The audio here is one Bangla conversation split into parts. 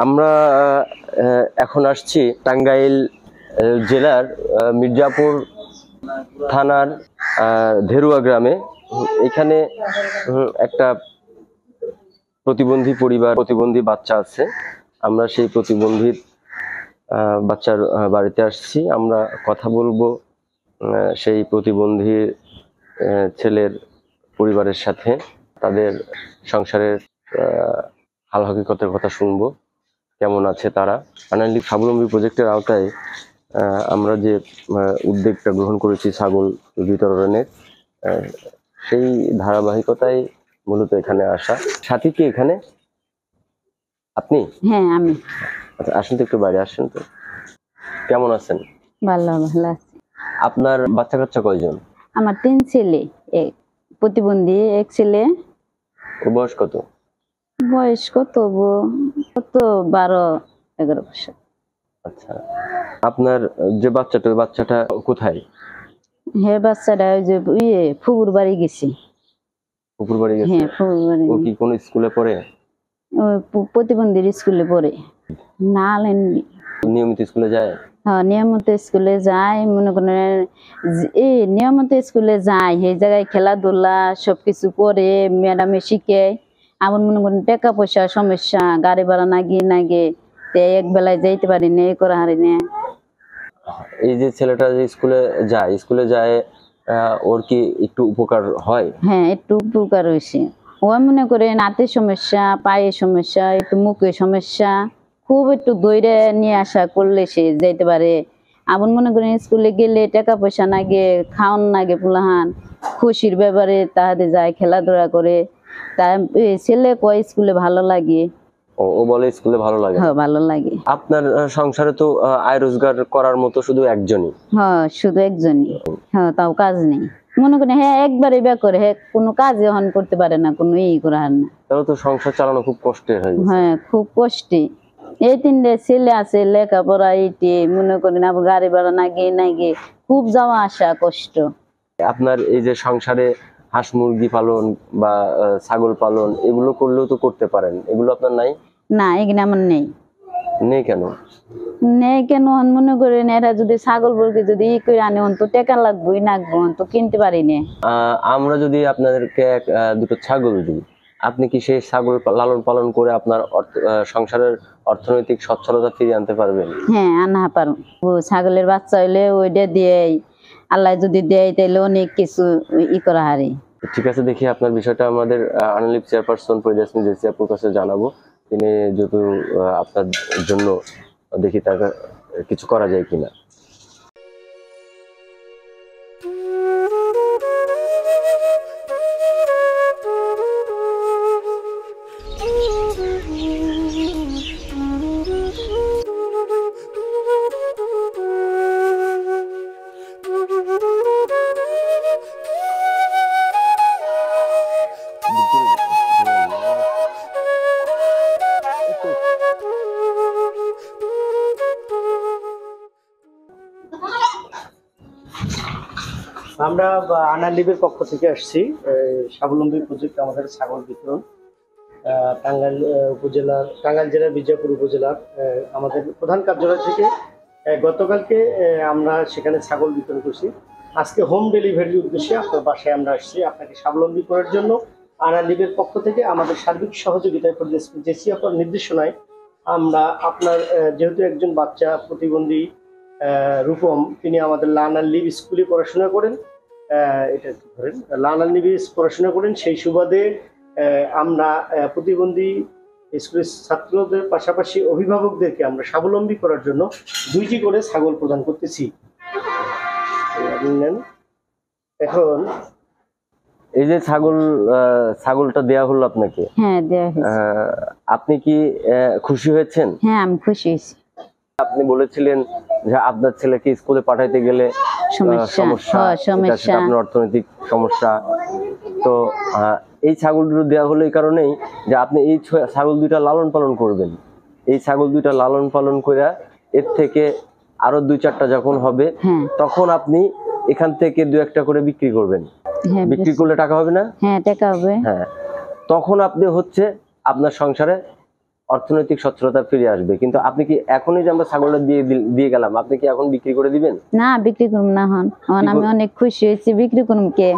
আমরা এখন আসছি টাঙ্গাইল জেলার মির্জাপুর থানার ধেরুয়া গ্রামে। এখানে একটা প্রতিবন্ধী পরিবার, প্রতিবন্ধী বাচ্চা আছে। আমরা সেই প্রতিবন্ধী বাচ্চার বাড়িতে আসছি। আমরা কথা বলবো সেই প্রতিবন্ধী ছেলের পরিবারের সাথে, তাদের সংসারের হাল হকিকতের কথা শুনবো, কেমন আছে তারা। আনালি স্বাবলম্বী প্রজেক্টের আওতায় আমরা যে উদ্যোগটা গ্রহণ করেছি ছাগল বিতরণের, সেই ধারাবাহিকতায় মূলত এখানে আসা। সাথী কি এখানে? আপনি? হ্যাঁ আমি। আচ্ছা, আসেন তো, একটু বাইরে আসেন তো। কেমন আছেন? ভালো ভালো আছি। আপনার বাচ্চা কাচ্চা কয়জন? আমার 3 ছেলে, এক প্রতিবন্ধী, এক ছেলে। ওর বয়স কত? বয়স কত 12-11 বছর। আচ্ছা, আপনার যে বাচ্চাটা, ওই বাচ্চাটা কোথায়? হ্যাঁ, বাচ্চাটা ওই যে ফুপুর বাড়ি গেছি। পুকুর বাড়ি গেছে? হ্যাঁ, ফুপুর বাড়ি। ও কি কোন স্কুলে পড়ে? প্রতিবন্ধীর স্কুলে পড়ে। না নিয়মিত স্কুলে যায়? হ্যাঁ, নিয়মিত স্কুলে যায়। মনে করেন নিয়মিত স্কুলে যায়, সেই জায়গায় খেলাধুলা সবকিছু করে, ম্যাডামে শিখে। আমার মনে করেন টাকা পয়সা সমস্যা, গাড়ি ভাড়া নাগে এক বেলায় যাইতে পারি না, এই করা হারি না। এই যে ছেলেটা যে স্কুলে যায়, ওর কি একটু উপকার হয়? হ্যাঁ, একটু উপকার হয়েছে। ও মনে করে নাতের সমস্যা, পায়ের সমস্যা, একটু মুখের সমস্যা, খুব একটু দৌড়ে নিয়ে আসা করলে সে যাইতে পারে। আবার মনে করেন স্কুলে গেলে টাকা পয়সা নাগে, খাওয়ান নাগে, পুলাহান খুশির ব্যাপারে তাহাদের যায়, খেলাধুলা করে। তা ছেলে কয় স্কুলে ভালো লাগে। ও বলে স্কুলে ভালো লাগে? হ্যাঁ, ভালো লাগে। আপনার সংসারে তো আয় রোজগার করার মতো শুধু একজনই? হ্যাঁ, শুধু একজনই। হ্যাঁ, তাও কাজ নেই। মনে করেন হ্যাঁ একবারে বিয়ে করে, হ্যাঁ কোনো কাজ এখন করতে পারে না, কোনো করে হার না। তাহলে তো সংসার চালানো খুব কষ্টের হয়ে গেছে। হ্যাঁ, খুব কষ্টে। এই 3টে ছেলে আছে, লেখাপড়া এইটি মনে করেন, আবার গাড়ি ভাড়া নাগে খুব যাওয়া আসা কষ্ট। আপনার এই যে সংসারে হাঁস মুরগি পালন বা ছাগল পালন, এগুলো করলেও তো করতে পারেন, এগুলো আপনার নাই? না, এখানে আমার নেই। নেই কেন? নেই কেন মনে করেন, এরা যদি ছাগল মুরগি যদি করে আনে, তো টাকা লাগবোই, তো কিনতে পারি না। আমরা যদি আপনাদেরকে দুটো ছাগল দিই, আপনি কি সেই ছাগল লালন পালন করে আপনার সংসারের অর্থনৈতিক সচ্ছলতা ফিরিয়ে আনতে পারবেন? হ্যাঁ, আনা পারবো। ছাগলের বাচ্চা হইলে ওইটা দিয়ে, আল্লাহ যদি দেয় তাইলে অনেক কিছু করা হারে। ঠিক আছে, দেখি আপনার বিষয়টা আমাদের আনালিপ চেয়ারপারসন পরিদর্শন জেসি আপুর কাছে জানাবো। তিনি যেহেতু আপনার জন্য, দেখি তার কিছু করা যায় কিনা। আমরা আনালিবের পক্ষ থেকে আসছি। স্বাবলম্বী প্রজেক্ট আমাদের ছাগল বিতরণ, টাঙ্গাইল জেলার বিজয়পুর উপজেলার আমাদের প্রধান কার্যালয় থেকে গতকালকে আমরা সেখানে ছাগল বিতরণ করছি। আজকে হোম ডেলিভারির উদ্দেশ্যে আপনার বাসায় আমরা আসছি আপনাকে স্বাবলম্বী করার জন্য। আনালিবের পক্ষ থেকে আমাদের সার্বিক সহযোগিতায় জেসি আপনার নির্দেশনায় আমরা আপনার যেহেতু একজন বাচ্চা প্রতিবন্ধী রূপম, তিনি আমাদের লার্ন অ্যান্ড লিভ স্কুলে পড়াশোনা করেন, এটা ধরেন লার্ন অ্যান্ড লিভ পড়াশোনা করেন, সেই সুবাদে আমরা প্রতিবন্ধী স্কুলের ছাত্রদের পাশাপাশি অভিভাবকদেরকে আমরা স্বাবলম্বী করার জন্য 2টি করে ছাগল প্রদান করতেছি। এখন এই যে ছাগলটা দেয়া হলো আপনাকে, হ্যাঁ দেয়া হয়েছে। আপনি কি খুশি হয়েছেন? হ্যাঁ, আমি খুশি হয়েছি। আপনি বলেছিলেন যে আপনার ছেলেকে স্কুলে পাঠাইতে গেলে সমস্যা, আপনার অর্থনৈতিক সমস্যা। তো এই ছাগল দুটো দেওয়া হলো এই কারণেই যে আপনি এই ছাগল দুইটা লালন পালন করবেন। এই ছাগল দুইটা লালন পালন করে এর থেকে আরো 2-4টা যখন হবে, তখন আপনি এখান থেকে 2-1টা করে বিক্রি করবেন। বিক্রি করলে টাকা হবে না? হ্যাঁ, টাকা হবে। হ্যাঁ, তখন আপনি হচ্ছে আপনার সংসারে অর্থনৈতিক সচ্ছলতা ফিরে আসবে। কিন্তু আপনি কি এখনই যে আমরা ছাগলটা দিয়ে গেলাম, আপনি কি এখন বিক্রি করে দিবেন? না, বিক্রি করুম না। হন আমি অনেক খুশি হয়েছি। বিক্রি করুম কে,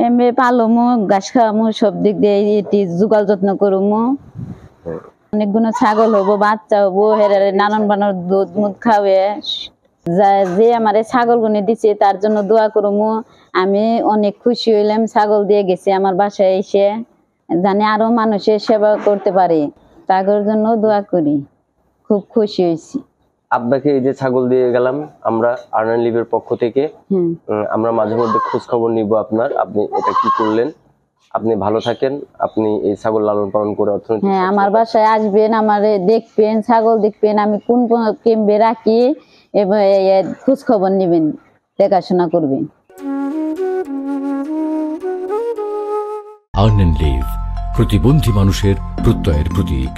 এমনি পালমু, ঘাস খাওয়ামু, সব দিক দিয়ে এটি যুগাল যত্ন করুমু। অনেকগুলো ছাগল হবো, বাচ্চা হবো, হেরারে নানান বানার দুধ মুধ খাওয়ে যে আমার ছাগল গুনে দিছে তার জন্য দোয়া করুমু। আমি অনেক খুশি হইলাম ছাগল দিয়ে গেছে আমার বাসায় এসে, জানি আরো মানুষের সেবা করতে পারে, তাদের জন্য দোয়া করি। খুব খুশি হয়েছি। আপনাকে এই যে ছাগল দিয়ে গেলাম আমরা আর্ন লিভের পক্ষ থেকে, আমরা মাঝে মধ্যে খোঁজ খবর নিব আপনার, আপনি এটা কি করলেন। আপনি ভালো থাকেন, আপনি এই ছাগল লালন পালন করে অর্থনৈতিক আমার বাসায় আসবেন, আমারে দেখবেন, ছাগল দেখবেন, আমি কোন কেমবে রাখি এবং খোঁজ খবর নিবেন, দেখাশোনা করবেন। আর্ন লিভ, প্রতিবন্ধী মানুষের প্রত্যয়ের প্রতীক।